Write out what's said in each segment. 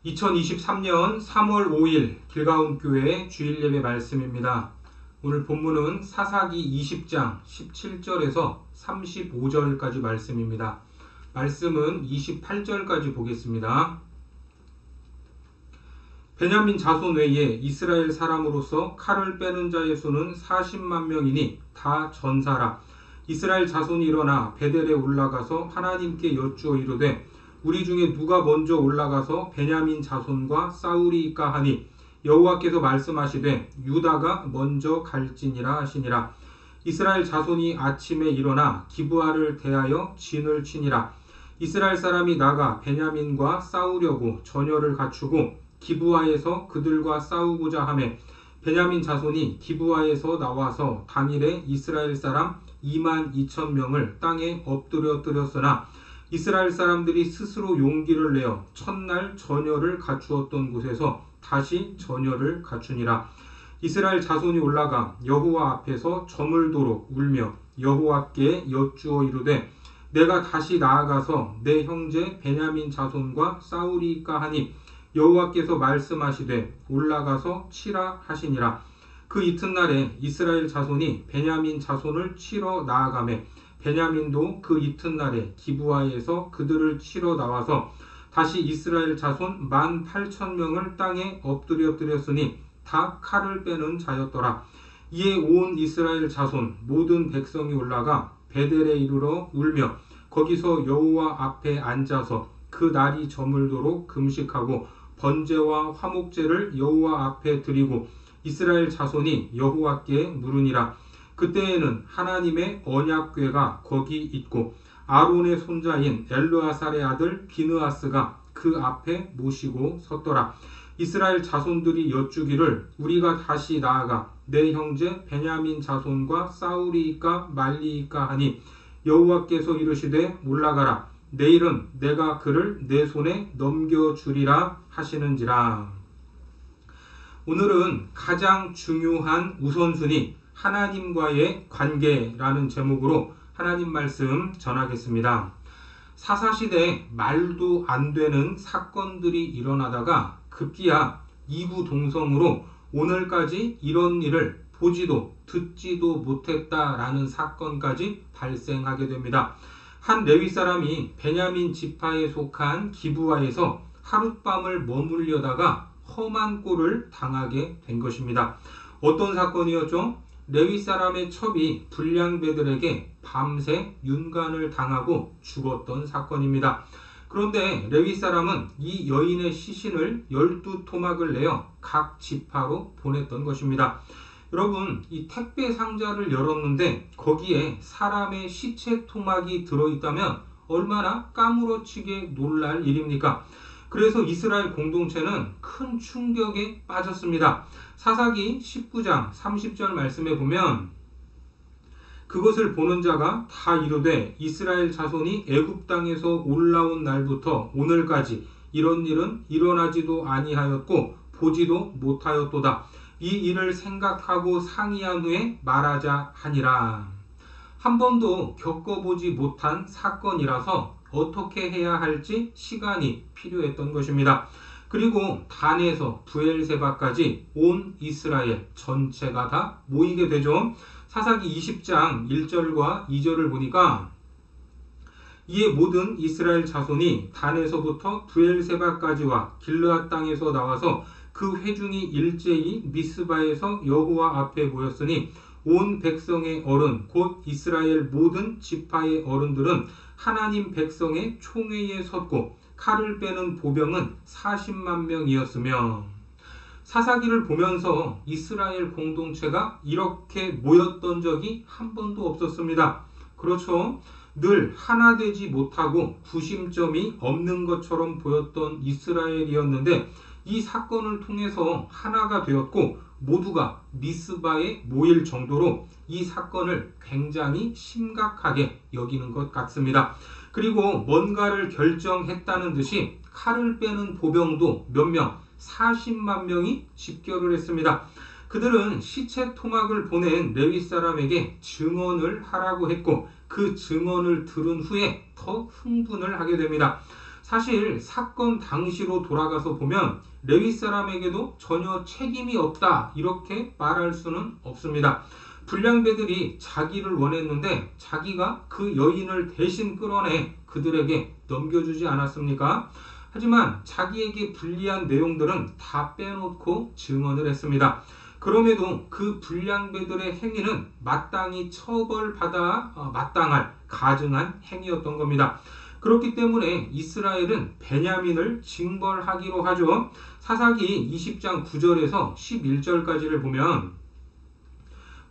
2023년 3월 5일 길가온교회 주일예배 말씀입니다. 오늘 본문은 사사기 20장 17절에서 35절까지 말씀입니다. 말씀은 28절까지 보겠습니다. 베냐민 자손 외에 이스라엘 사람으로서 칼을 빼는 자의 수는 40만 명이니 다 전사라. 이스라엘 자손이 일어나 베델에 올라가서 하나님께 여쭈어 이르되 우리 중에 누가 먼저 올라가서 베냐민 자손과 싸우리이까 하니 여호와께서 말씀하시되 유다가 먼저 갈지니라 하시니라. 이스라엘 자손이 아침에 일어나 기브아를 대하여 진을 치니라. 이스라엘 사람이 나가 베냐민과 싸우려고 전열을 갖추고 기브아에서 그들과 싸우고자 하매 베냐민 자손이 기브아에서 나와서 당일에 이스라엘 사람 2만 2천 명을 땅에 엎드려뜨렸으나 이스라엘 사람들이 스스로 용기를 내어 첫날 전열을 갖추었던 곳에서 다시 전열을 갖추니라. 이스라엘 자손이 올라가 여호와 앞에서 저물도록 울며 여호와께 여쭈어 이르되 내가 다시 나아가서 내 형제 베냐민 자손과 싸우리이까 하니 여호와께서 말씀하시되 올라가서 치라 하시니라. 그 이튿날에 이스라엘 자손이 베냐민 자손을 치러 나아가매 베냐민도 그 이튿날에 기브아에서 그들을 치러 나와서 다시 이스라엘 자손 18,000명을 땅에 엎드려뜨렸으니 다 칼을 빼는 자였더라. 이에 온 이스라엘 자손 모든 백성이 올라가 베델에 이르러 울며 거기서 여호와 앞에 앉아서 그 날이 저물도록 금식하고 번제와 화목제를 여호와 앞에 드리고 이스라엘 자손이 여호와께 물으니라. 그때에는 하나님의 언약궤가 거기 있고 아론의 손자인 엘르아살의 아들 비느하스가 그 앞에 모시고 섰더라. 이스라엘 자손들이 여쭈기를 우리가 다시 나아가 내 형제 베냐민 자손과 싸우리이까 말리이까 하니 여호와께서 이르시되 올라가라. 내일은 내가 그를 내 손에 넘겨주리라 하시는지라. 오늘은 가장 중요한 우선순위 하나님과의 관계라는 제목으로 하나님 말씀 전하겠습니다. 사사시대에 말도 안 되는 사건들이 일어나다가 급기야 이구동성으로 오늘까지 이런 일을 보지도 듣지도 못했다라는 사건까지 발생하게 됩니다. 한 레위 사람이 베냐민 지파에 속한 기브아에서 하룻밤을 머물려다가 험한 꼴을 당하게 된 것입니다. 어떤 사건이었죠? 레위 사람의 첩이 불량배들에게 밤새 윤관을 당하고 죽었던 사건입니다. 그런데 레위 사람은 이 여인의 시신을 12토막을 내어 각 지파로 보냈던 것입니다. 여러분, 이 택배 상자를 열었는데 거기에 사람의 시체 토막이 들어있다면 얼마나 까무러치게 놀랄 일입니까? 그래서 이스라엘 공동체는 큰 충격에 빠졌습니다. 사사기 19장 30절 말씀에 보면 그것을 보는 자가 다 이르되 이스라엘 자손이 애굽 땅에서 올라온 날부터 오늘까지 이런 일은 일어나지도 아니하였고 보지도 못하였도다. 이 일을 생각하고 상의한 후에 말하자 하니라. 한 번도 겪어보지 못한 사건이라서 어떻게 해야 할지 시간이 필요했던 것입니다. 그리고 단에서 브엘세바까지 온 이스라엘 전체가 다 모이게 되죠. 사사기 20장 1절과 2절을 보니까 이에 모든 이스라엘 자손이 단에서부터 브엘세바까지와 길르앗 땅에서 나와서 그 회중이 일제히 미스바에서 여호와 앞에 모였으니 온 백성의 어른 곧 이스라엘 모든 지파의 어른들은 하나님 백성의 총회에 섰고 칼을 빼는 보병은 40만 명이었으며 사사기를 보면서 이스라엘 공동체가 이렇게 모였던 적이 한 번도 없었습니다. 그렇죠? 늘 하나 되지 못하고 구심점이 없는 것처럼 보였던 이스라엘이었는데 이 사건을 통해서 하나가 되었고 모두가 미스바에 모일 정도로 이 사건을 굉장히 심각하게 여기는 것 같습니다. 그리고 뭔가를 결정했다는 듯이 칼을 빼는 보병도 몇 명, 40만 명이 집결을 했습니다. 그들은 시체 토막을 보낸 레위 사람에게 증언을 하라고 했고 그 증언을 들은 후에 더 흥분을 하게 됩니다. 사실 사건 당시로 돌아가서 보면 레위 사람에게도 전혀 책임이 없다 이렇게 말할 수는 없습니다. 불량배들이 자기를 원했는데 자기가 그 여인을 대신 끌어내 그들에게 넘겨주지 않았습니까? 하지만 자기에게 불리한 내용들은 다 빼놓고 증언을 했습니다. 그럼에도 그 불량배들의 행위는 마땅히 처벌받아 마땅할 가증한 행위였던 겁니다. 그렇기 때문에 이스라엘은 베냐민을 징벌하기로 하죠. 사사기 20장 9절에서 11절까지를 보면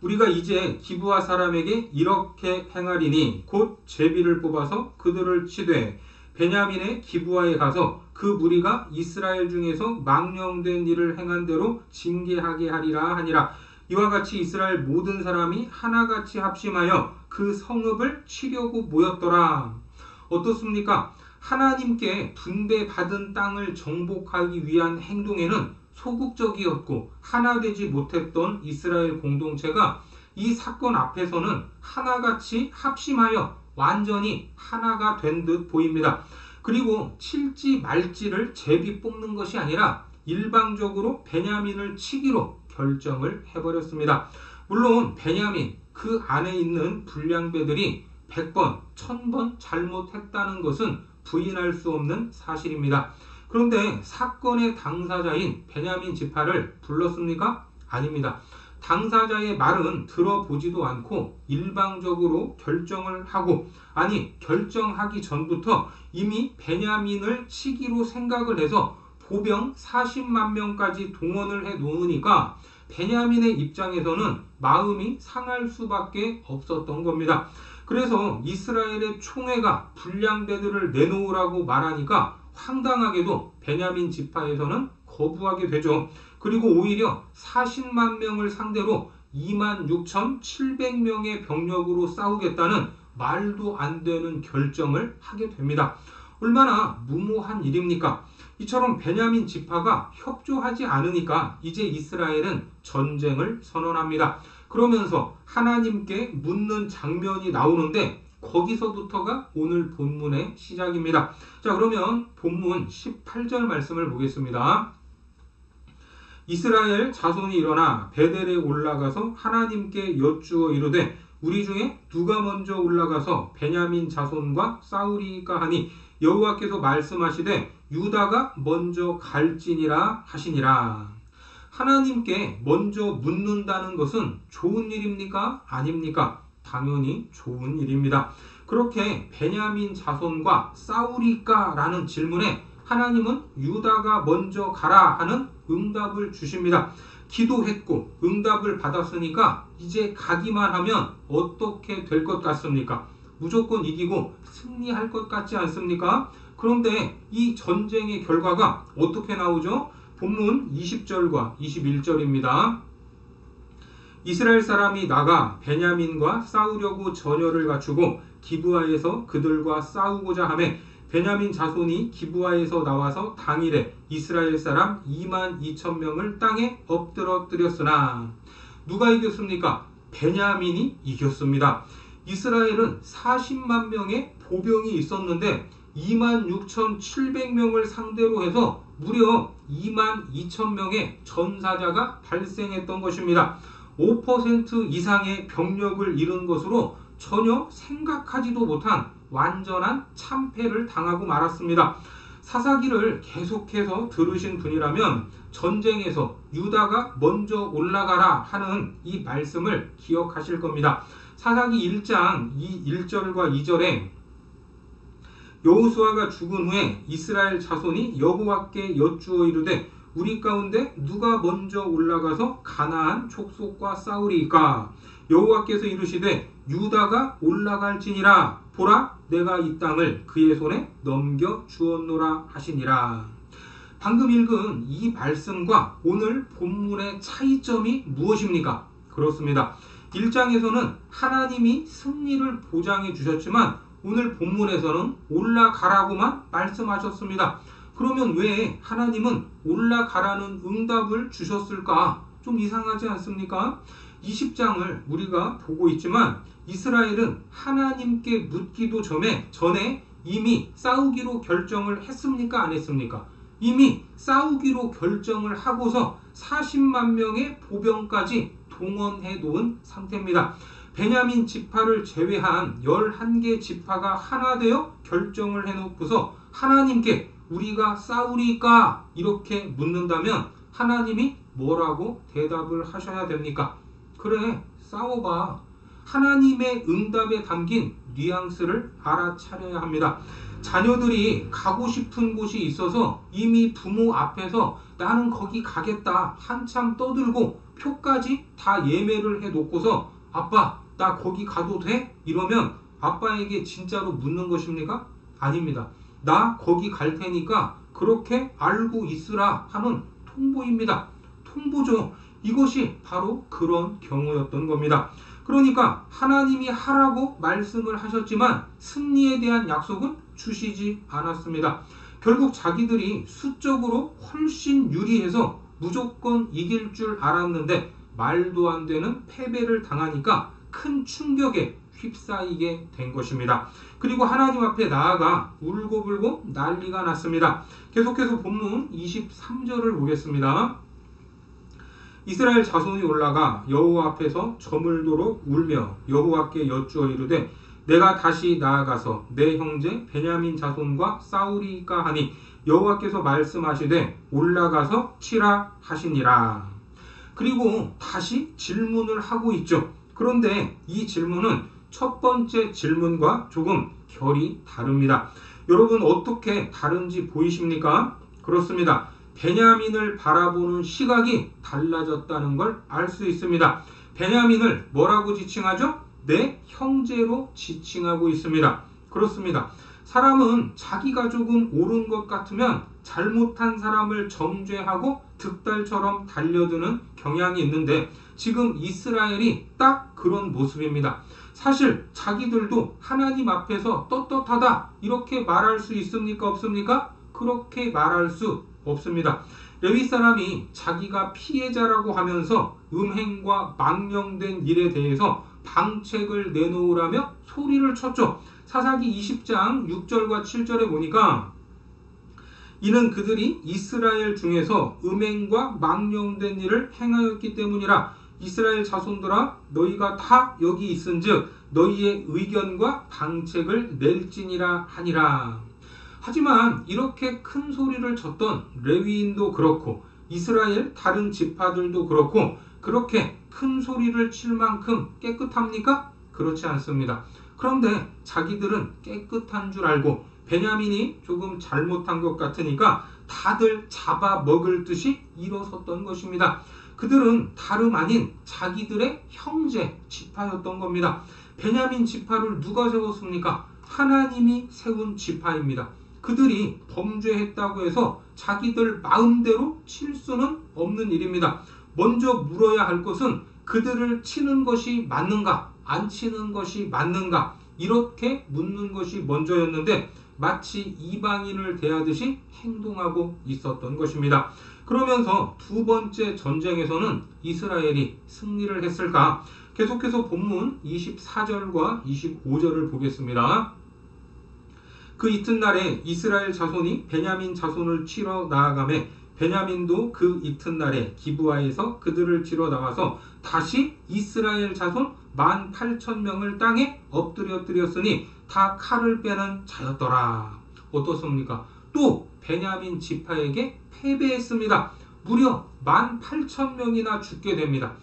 우리가 이제 기브아 사람에게 이렇게 행하리니 곧 제비를 뽑아서 그들을 치되 베냐민의 기브아에 가서 그 무리가 이스라엘 중에서 망령된 일을 행한 대로 징계하게 하리라 하니라. 이와 같이 이스라엘 모든 사람이 하나같이 합심하여 그 성읍을 치려고 모였더라. 어떻습니까? 하나님께 분배받은 땅을 정복하기 위한 행동에는 소극적이었고 하나 되지 못했던 이스라엘 공동체가 이 사건 앞에서는 하나같이 합심하여 완전히 하나가 된 듯 보입니다. 그리고 칠지 말지를 제비 뽑는 것이 아니라 일방적으로 베냐민을 치기로 결정을 해버렸습니다. 물론 베냐민 그 안에 있는 불량배들이 100번, 1000번 잘못했다는 것은 부인할 수 없는 사실입니다. 그런데 사건의 당사자인 베냐민 지파를 불렀습니까? 아닙니다. 당사자의 말은 들어보지도 않고 일방적으로 결정을 하고, 아니 결정하기 전부터 이미 베냐민을 치기로 생각을 해서 보병 40만 명까지 동원을 해 놓으니까 베냐민의 입장에서는 마음이 상할 수밖에 없었던 겁니다. 그래서 이스라엘의 총회가 불량배들을 내놓으라고 말하니까 황당하게도 베냐민 지파에서는 거부하게 되죠. 그리고 오히려 40만 명을 상대로 26,700명의 병력으로 싸우겠다는 말도 안 되는 결정을 하게 됩니다. 얼마나 무모한 일입니까? 이처럼 베냐민 지파가 협조하지 않으니까 이제 이스라엘은 전쟁을 선언합니다. 그러면서 하나님께 묻는 장면이 나오는데 거기서부터가 오늘 본문의 시작입니다. 자, 그러면 본문 18절 말씀을 보겠습니다. 이스라엘 자손이 일어나 베델에 올라가서 하나님께 여쭈어 이르되 우리 중에 누가 먼저 올라가서 베냐민 자손과 싸우리까 하니 여호와께서 말씀하시되 유다가 먼저 갈지니라 하시니라. 하나님께 먼저 묻는다는 것은 좋은 일입니까? 아닙니까? 당연히 좋은 일입니다. 그렇게 베냐민 자손과 싸우리까? 라는 질문에 하나님은 유다가 먼저 가라 하는 응답을 주십니다. 기도했고 응답을 받았으니까 이제 가기만 하면 어떻게 될 것 같습니까? 무조건 이기고 승리할 것 같지 않습니까? 그런데 이 전쟁의 결과가 어떻게 나오죠? 본문 20절과 21절입니다. 이스라엘 사람이 나가 베냐민과 싸우려고 전열을 갖추고 기브아에서 그들과 싸우고자 하매 베냐민 자손이 기브아에서 나와서 당일에 이스라엘 사람 22,000명을 땅에 엎드러뜨렸으나 누가 이겼습니까? 베냐민이 이겼습니다. 이스라엘은 40만 명의 보병이 있었는데 26,700명을 상대로 해서 무려 22,000명의 전사자가 발생했던 것입니다. 5% 이상의 병력을 잃은 것으로 전혀 생각하지도 못한 완전한 참패를 당하고 말았습니다. 사사기를 계속해서 들으신 분이라면 전쟁에서 유다가 먼저 올라가라 하는 이 말씀을 기억하실 겁니다. 사사기 1장 1절과 2절에 여호수아가 죽은 후에 이스라엘 자손이 여호와께 여쭈어 이르되 우리 가운데 누가 먼저 올라가서 가나안 족속과 싸우리이까? 여호와께서 이르시되 유다가 올라갈지니라. 보라, 내가 이 땅을 그의 손에 넘겨 주었노라 하시니라. 방금 읽은 이 말씀과 오늘 본문의 차이점이 무엇입니까? 그렇습니다. 1장에서는 하나님이 승리를 보장해 주셨지만 오늘 본문에서는 올라가라고만 말씀하셨습니다. 그러면 왜 하나님은 올라가라는 응답을 주셨을까? 좀 이상하지 않습니까? 20장을 우리가 보고 있지만 이스라엘은 하나님께 묻기도 전에 이미 싸우기로 결정을 했습니까? 안 했습니까? 이미 싸우기로 결정을 하고서 40만 명의 보병까지 동원해 놓은 상태입니다. 베냐민 지파를 제외한 11개 지파가 하나 되어 결정을 해놓고서 하나님께 우리가 싸우리까? 이렇게 묻는다면 하나님이 뭐라고 대답을 하셔야 됩니까? 그래, 싸워봐. 하나님의 응답에 담긴 뉘앙스를 알아차려야 합니다. 자녀들이 가고 싶은 곳이 있어서 이미 부모 앞에서 나는 거기 가겠다 한참 떠들고 표까지 다 예매를 해놓고서 아빠 나 거기 가도 돼? 이러면 아빠에게 진짜로 묻는 것입니까? 아닙니다. 나 거기 갈 테니까 그렇게 알고 있으라 하는 통보입니다. 통보죠. 이것이 바로 그런 경우였던 겁니다. 그러니까 하나님이 하라고 말씀을 하셨지만 승리에 대한 약속은 주시지 않았습니다. 결국 자기들이 수적으로 훨씬 유리해서 무조건 이길 줄 알았는데 말도 안 되는 패배를 당하니까 큰 충격에 휩싸이게 된 것입니다. 그리고 하나님 앞에 나아가 울고불고 난리가 났습니다. 계속해서 본문 23절을 보겠습니다. 이스라엘 자손이 올라가 여호와 앞에서 저물도록 울며 여호와께 여쭈어 이르되 내가 다시 나아가서 내 형제 베냐민 자손과 싸우리까 하니 여호와께서 말씀하시되 올라가서 치라 하시니라. 그리고 다시 질문을 하고 있죠. 그런데 이 질문은 첫 번째 질문과 조금 결이 다릅니다. 여러분 어떻게 다른지 보이십니까? 그렇습니다. 베냐민을 바라보는 시각이 달라졌다는 걸 알 수 있습니다. 베냐민을 뭐라고 지칭하죠? 내 형제로 지칭하고 있습니다. 그렇습니다. 사람은 자기가 조금 옳은 것 같으면 잘못한 사람을 정죄하고 득달처럼 달려드는 경향이 있는데 지금 이스라엘이 딱 그런 모습입니다. 사실 자기들도 하나님 앞에서 떳떳하다 이렇게 말할 수 있습니까? 없습니까? 그렇게 말할 수 없습니다. 레위 사람이 자기가 피해자라고 하면서 음행과 망령된 일에 대해서 방책을 내놓으라며 소리를 쳤죠. 사사기 20장 6절과 7절에 보니까 이는 그들이 이스라엘 중에서 음행과 망령된 일을 행하였기 때문이라. 이스라엘 자손들아 너희가 다 여기 있은즉 너희의 의견과 방책을 낼지니라 하니라. 하지만 이렇게 큰 소리를 쳤던 레위인도 그렇고 이스라엘 다른 지파들도 그렇고 그렇게 큰 소리를 칠 만큼 깨끗합니까? 그렇지 않습니다. 그런데 자기들은 깨끗한 줄 알고 베냐민이 조금 잘못한 것 같으니까 다들 잡아먹을 듯이 일어섰던 것입니다. 그들은 다름 아닌 자기들의 형제 지파였던 겁니다. 베냐민 지파를 누가 세웠습니까? 하나님이 세운 지파입니다. 그들이 범죄했다고 해서 자기들 마음대로 칠 수는 없는 일입니다. 먼저 물어야 할 것은 그들을 치는 것이 맞는가, 안 치는 것이 맞는가, 이렇게 묻는 것이 먼저였는데 마치 이방인을 대하듯이 행동하고 있었던 것입니다. 그러면서 두 번째 전쟁에서는 이스라엘이 승리를 했을까? 계속해서 본문 24절과 25절을 보겠습니다. 그 이튿날에 이스라엘 자손이 베냐민 자손을 치러 나아가매 베냐민도 그 이튿날에 기브아에서 그들을 치러 나와서 다시 이스라엘 자손 18,000명을 땅에 엎드려뜨렸으니 다 칼을 빼는 자였더라. 어떻습니까? 또 베냐민 지파에게 패배했습니다. 무려 18,000명이나 죽게 됩니다.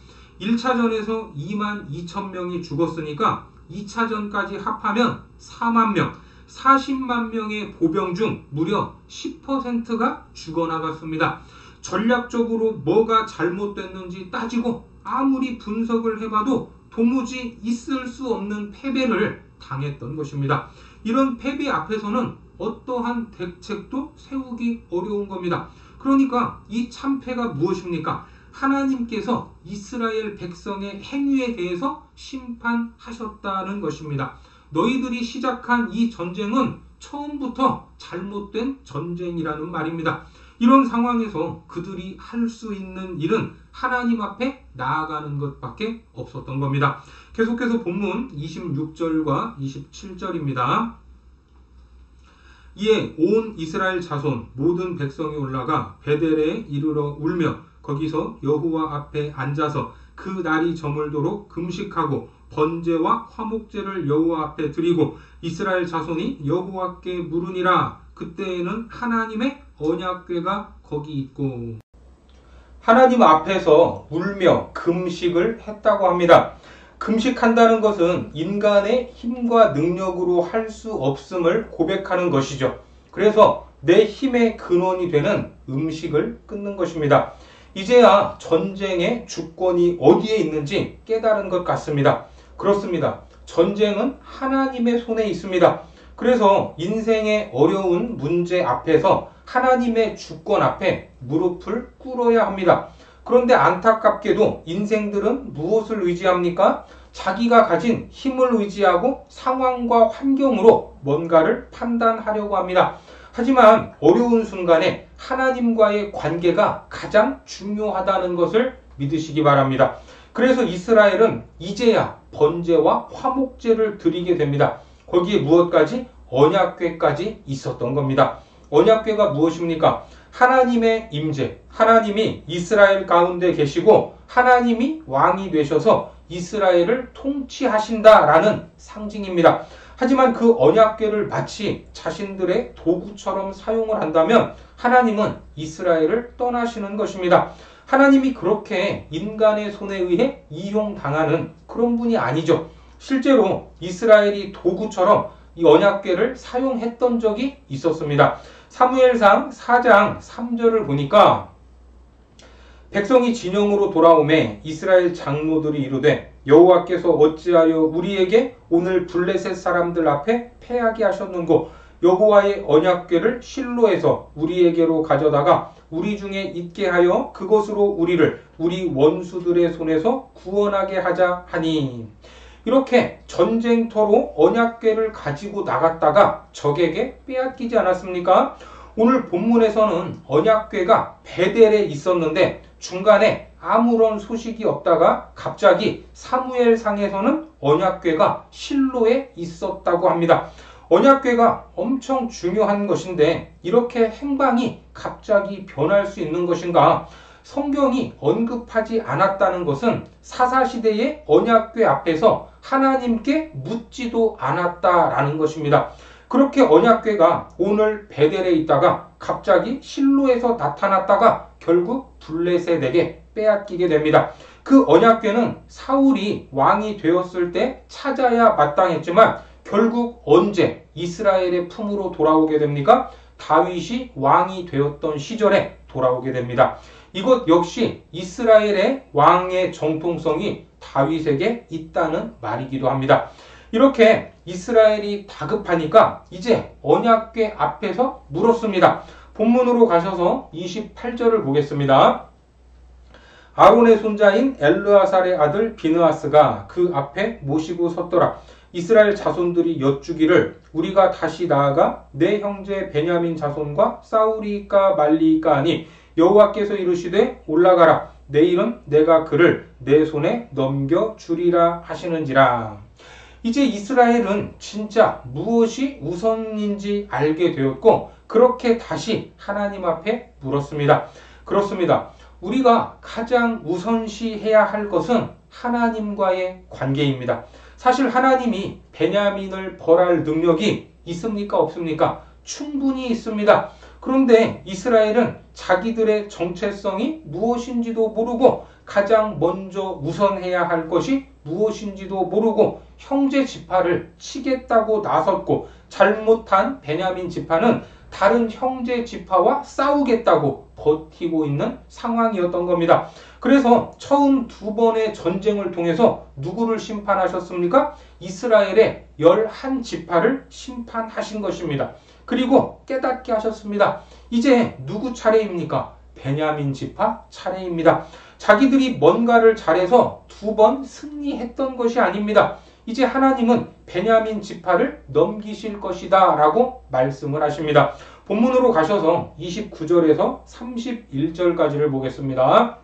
1차전에서 22,000명이 죽었으니까 2차전까지 합하면 4만 명, 40만 명의 보병 중 무려 10%가 죽어나갔습니다. 전략적으로 뭐가 잘못됐는지 따지고 아무리 분석을 해봐도 도무지 있을 수 없는 패배를 당했던 것입니다. 이런 패배 앞에서는 어떠한 대책도 세우기 어려운 겁니다. 그러니까 이 참패가 무엇입니까? 하나님께서 이스라엘 백성의 행위에 대해서 심판하셨다는 것입니다. 너희들이 시작한 이 전쟁은 처음부터 잘못된 전쟁이라는 말입니다. 이런 상황에서 그들이 할 수 있는 일은 하나님 앞에 나아가는 것밖에 없었던 겁니다. 계속해서 본문 26절과 27절입니다. 이에 온 이스라엘 자손 모든 백성이 올라가 베델에 이르러 울며 거기서 여호와 앞에 앉아서 그 날이 저물도록 금식하고 번제와 화목제를 여호와 앞에 드리고 이스라엘 자손이 여호와께 물으니라. 그때에는 하나님의 언약궤가 거기 있고. 하나님 앞에서 울며 금식을 했다고 합니다. 금식한다는 것은 인간의 힘과 능력으로 할 수 없음을 고백하는 것이죠. 그래서 내 힘의 근원이 되는 음식을 끊는 것입니다. 이제야 전쟁의 주권이 어디에 있는지 깨달은 것 같습니다. 그렇습니다. 전쟁은 하나님의 손에 있습니다. 그래서 인생의 어려운 문제 앞에서 하나님의 주권 앞에 무릎을 꿇어야 합니다. 그런데 안타깝게도 인생들은 무엇을 의지합니까? 자기가 가진 힘을 의지하고 상황과 환경으로 뭔가를 판단하려고 합니다. 하지만 어려운 순간에 하나님과의 관계가 가장 중요하다는 것을 믿으시기 바랍니다. 그래서 이스라엘은 이제야 번제와 화목제를 드리게 됩니다. 거기에 무엇까지? 언약궤까지 있었던 겁니다. 언약궤가 무엇입니까? 하나님의 임재, 하나님이 이스라엘 가운데 계시고 하나님이 왕이 되셔서 이스라엘을 통치하신다라는 상징입니다. 하지만 그 언약궤를 마치 자신들의 도구처럼 사용을 한다면 하나님은 이스라엘을 떠나시는 것입니다. 하나님이 그렇게 인간의 손에 의해 이용당하는 그런 분이 아니죠. 실제로 이스라엘이 도구처럼 이 언약궤를 사용했던 적이 있었습니다. 사무엘상 4장 3절을 보니까 백성이 진영으로 돌아오매 이스라엘 장로들이 이르되 여호와께서 어찌하여 우리에게 오늘 블레셋 사람들 앞에 패하게 하셨는고 여호와의 언약궤를 실로에서 우리에게로 가져다가 우리 중에 있게 하여 그것으로 우리를 우리 원수들의 손에서 구원하게 하자 하니. 이렇게 전쟁터로 언약궤를 가지고 나갔다가 적에게 빼앗기지 않았습니까? 오늘 본문에서는 언약궤가 베델에 있었는데 중간에 아무런 소식이 없다가 갑자기 사무엘상에서는 언약궤가 실로에 있었다고 합니다. 언약궤가 엄청 중요한 것인데 이렇게 행방이 갑자기 변할 수 있는 것인가? 성경이 언급하지 않았다는 것은 사사시대의 언약궤 앞에서 하나님께 묻지도 않았다라는 것입니다. 그렇게 언약궤가 오늘 베델에 있다가 갑자기 실로에서 나타났다가 결국 블레셋에게 빼앗기게 됩니다. 그 언약궤는 사울이 왕이 되었을 때 찾아야 마땅했지만 결국 언제 이스라엘의 품으로 돌아오게 됩니까? 다윗이 왕이 되었던 시절에 돌아오게 됩니다. 이것 역시 이스라엘의 왕의 정통성이 다윗에게 있다는 말이기도 합니다. 이렇게 이스라엘이 다급하니까 이제 언약궤 앞에서 물었습니다. 본문으로 가셔서 28절을 보겠습니다. 아론의 손자인 엘르아살의 아들 비느하스가 그 앞에 모시고 섰더라. 이스라엘 자손들이 여쭈기를 우리가 다시 나아가 내 형제 베냐민 자손과 싸우리까 말리까 하니 여호와께서 이르시되 올라가라. 내일은 내가 그를 내 손에 넘겨주리라 하시는지라. 이제 이스라엘은 진짜 무엇이 우선인지 알게 되었고 그렇게 다시 하나님 앞에 물었습니다. 그렇습니다. 우리가 가장 우선시해야 할 것은 하나님과의 관계입니다. 사실 하나님이 베냐민을 벌할 능력이 있습니까? 없습니까? 충분히 있습니다. 그런데 이스라엘은 자기들의 정체성이 무엇인지도 모르고 가장 먼저 우선해야 할 것이 무엇인지도 모르고 형제 지파를 치겠다고 나섰고 잘못한 베냐민 지파는 다른 형제 지파와 싸우겠다고 버티고 있는 상황이었던 겁니다. 그래서 처음 두 번의 전쟁을 통해서 누구를 심판하셨습니까? 이스라엘의 11지파를 심판하신 것입니다. 그리고 깨닫게 하셨습니다. 이제 누구 차례입니까? 베냐민 지파 차례입니다. 자기들이 뭔가를 잘해서 두 번 승리했던 것이 아닙니다. 이제 하나님은 베냐민 지파를 넘기실 것이다 라고 말씀을 하십니다. 본문으로 가셔서 29절에서 31절까지를 보겠습니다.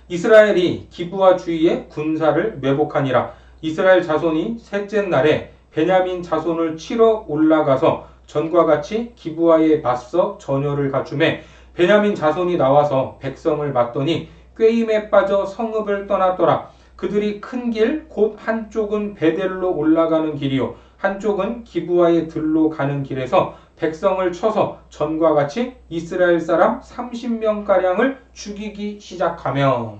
이스라엘이 기브와 주위에 군사를 매복하니라. 이스라엘 자손이 셋째 날에 베냐민 자손을 치러 올라가서 전과 같이 기브아에 맞서 전열을 갖추매 베냐민 자손이 나와서 백성을 맞더니 꾀임에 빠져 성읍을 떠났더라. 그들이 큰 길 곧 한쪽은 베델로 올라가는 길이요 한쪽은 기브아의 들로 가는 길에서 백성을 쳐서 전과 같이 이스라엘 사람 30명가량을 죽이기 시작하며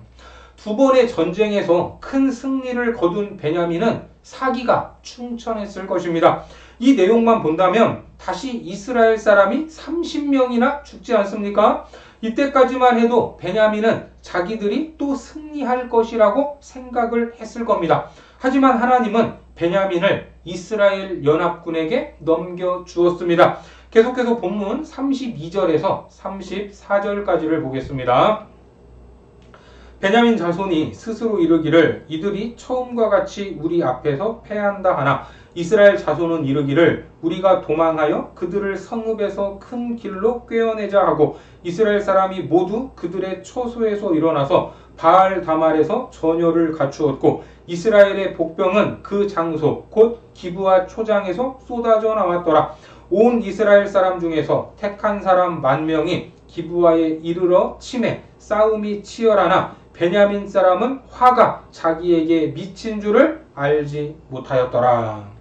두 번의 전쟁에서 큰 승리를 거둔 베냐민은 사기가 충천했을 것입니다. 이 내용만 본다면 다시 이스라엘 사람이 30명이나 죽지 않습니까? 이때까지만 해도 베냐민은 자기들이 또 승리할 것이라고 생각을 했을 겁니다. 하지만 하나님은 베냐민을 이스라엘 연합군에게 넘겨주었습니다. 계속해서 본문 32절에서 34절까지를 보겠습니다. 베냐민 자손이 스스로 이르기를 이들이 처음과 같이 우리 앞에서 패한다 하나 이스라엘 자손은 이르기를 우리가 도망하여 그들을 성읍에서 큰 길로 꿰어내자 하고 이스라엘 사람이 모두 그들의 처소에서 일어나서 바알 다말에서 전열을 갖추었고 이스라엘의 복병은 그 장소 곧 기브아 초장에서 쏟아져 나왔더라. 온 이스라엘 사람 중에서 택한 사람 10,000명이 기브아에 이르러 치매 싸움이 치열하나 베냐민 사람은 화가 자기에게 미친 줄을 알지 못하였더라.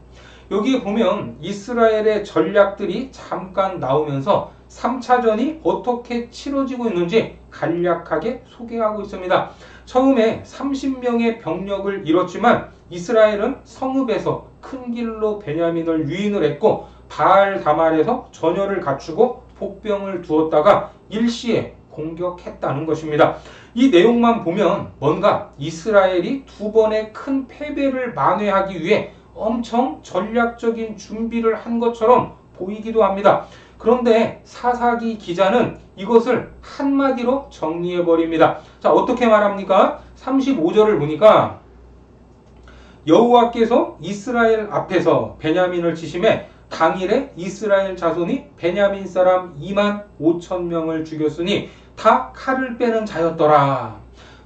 여기 보면 이스라엘의 전략들이 잠깐 나오면서 3차전이 어떻게 치러지고 있는지 간략하게 소개하고 있습니다. 처음에 30명의 병력을 잃었지만 이스라엘은 성읍에서 큰 길로 베냐민을 유인을 했고 바알 다말에서 전열을 갖추고 복병을 두었다가 일시에 공격했다는 것입니다. 이 내용만 보면 뭔가 이스라엘이 두 번의 큰 패배를 만회하기 위해 엄청 전략적인 준비를 한 것처럼 보이기도 합니다. 그런데 사사기 기자는 이것을 한마디로 정리해버립니다. 자, 어떻게 말합니까? 35절을 보니까 여호와께서 이스라엘 앞에서 베냐민을 치심에 당일에 이스라엘 자손이 베냐민 사람 25,000명을 죽였으니 다 칼을 빼는 자였더라.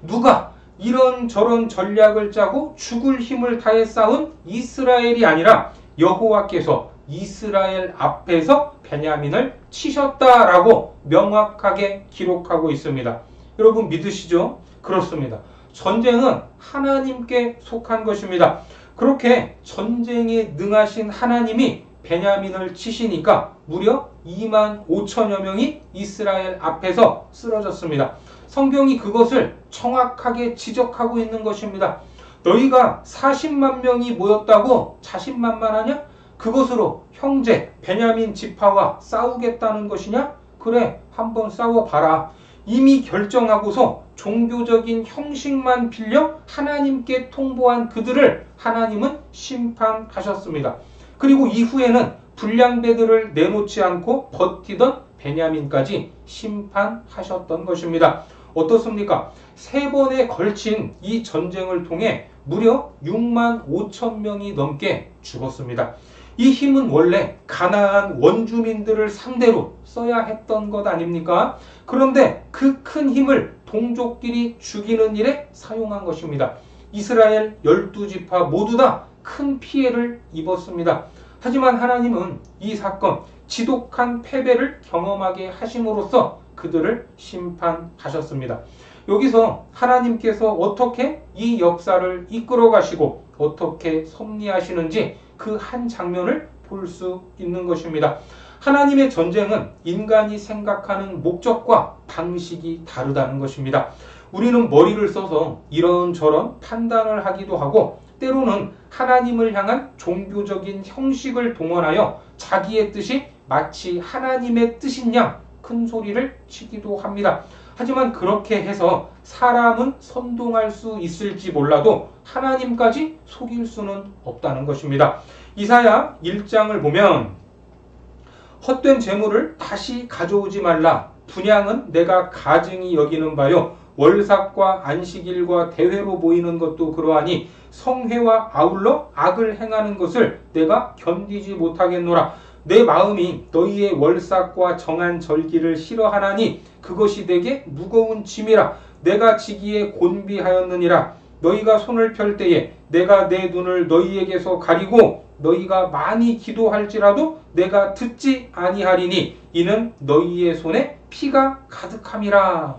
누가 이런저런 전략을 짜고 죽을 힘을 다해 싸운 이스라엘이 아니라 여호와께서 이스라엘 앞에서 베냐민을 치셨다라고 명확하게 기록하고 있습니다. 여러분 믿으시죠? 그렇습니다. 전쟁은 하나님께 속한 것입니다. 그렇게 전쟁에 능하신 하나님이 베냐민을 치시니까 무려 25,000여 명이 이스라엘 앞에서 쓰러졌습니다. 성경이 그것을 정확하게 지적하고 있는 것입니다. 너희가 40만 명이 모였다고 자신만만하냐? 그것으로 형제 베냐민 지파와 싸우겠다는 것이냐? 그래, 한번 싸워봐라. 이미 결정하고서 종교적인 형식만 빌려 하나님께 통보한 그들을 하나님은 심판하셨습니다. 그리고 이후에는 불량배들을 내놓지 않고 버티던 베냐민까지 심판하셨던 것입니다. 어떻습니까? 3번에 걸친 이 전쟁을 통해 무려 65,000명이 넘게 죽었습니다. 이 힘은 원래 가나안 원주민들을 상대로 써야 했던 것 아닙니까? 그런데 그 큰 힘을 동족끼리 죽이는 일에 사용한 것입니다. 이스라엘 12지파 모두 다 큰 피해를 입었습니다. 하지만 하나님은 이 사건, 지독한 패배를 경험하게 하심으로써 그들을 심판하셨습니다. 여기서 하나님께서 어떻게 이 역사를 이끌어 가시고 어떻게 섭리하시는지 그 한 장면을 볼 수 있는 것입니다. 하나님의 전쟁은 인간이 생각하는 목적과 방식이 다르다는 것입니다. 우리는 머리를 써서 이런저런 판단을 하기도 하고 때로는 하나님을 향한 종교적인 형식을 동원하여 자기의 뜻이 마치 하나님의 뜻인 양 큰 소리를 치기도 합니다. 하지만 그렇게 해서 사람은 선동할 수 있을지 몰라도 하나님까지 속일 수는 없다는 것입니다. 이사야 1장을 보면 헛된 재물을 다시 가져오지 말라. 분향은 내가 가증히 여기는 바요. 월삭과 안식일과 대회로 모이는 것도 그러하니 성회와 아울러 악을 행하는 것을 내가 견디지 못하겠노라. 내 마음이 너희의 월삭과 정한 절기를 싫어하나니 그것이 내게 무거운 짐이라. 내가 지기에 곤비하였느니라. 너희가 손을 펼 때에 내가 내 눈을 너희에게서 가리고 너희가 많이 기도할지라도 내가 듣지 아니하리니 이는 너희의 손에 피가 가득함이라.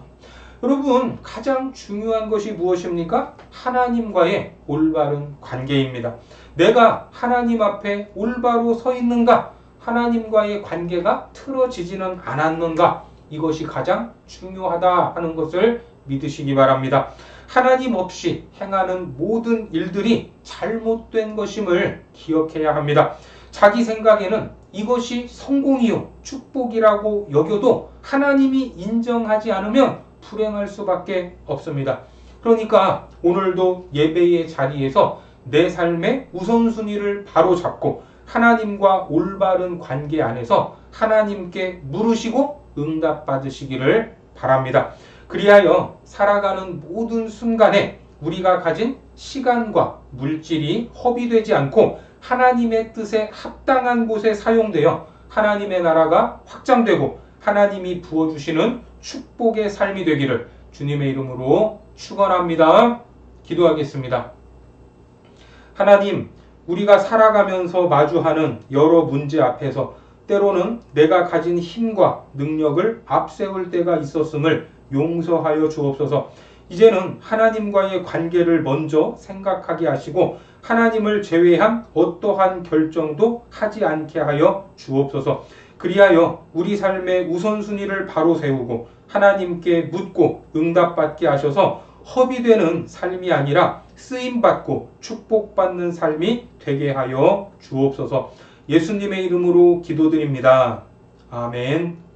여러분, 가장 중요한 것이 무엇입니까? 하나님과의 올바른 관계입니다. 내가 하나님 앞에 올바로 서 있는가? 하나님과의 관계가 틀어지지는 않았는가? 이것이 가장 중요하다 하는 것을 믿으시기 바랍니다. 하나님 없이 행하는 모든 일들이 잘못된 것임을 기억해야 합니다. 자기 생각에는 이것이 성공이요 축복이라고 여겨도 하나님이 인정하지 않으면 불행할 수밖에 없습니다. 그러니까 오늘도 예배의 자리에서 내 삶의 우선순위를 바로잡고 하나님과 올바른 관계 안에서 하나님께 물으시고 응답받으시기를 바랍니다. 그리하여 살아가는 모든 순간에 우리가 가진 시간과 물질이 허비되지 않고 하나님의 뜻에 합당한 곳에 사용되어 하나님의 나라가 확장되고 하나님이 부어주시는 축복의 삶이 되기를 주님의 이름으로 축원합니다. 기도하겠습니다. 하나님, 우리가 살아가면서 마주하는 여러 문제 앞에서 때로는 내가 가진 힘과 능력을 앞세울 때가 있었음을 용서하여 주옵소서. 이제는 하나님과의 관계를 먼저 생각하게 하시고 하나님을 제외한 어떠한 결정도 하지 않게 하여 주옵소서. 그리하여 우리 삶의 우선순위를 바로 세우고 하나님께 묻고 응답받게 하셔서 허비되는 삶이 아니라 쓰임받고 축복받는 삶이 되게 하여 주옵소서. 예수님의 이름으로 기도드립니다. 아멘.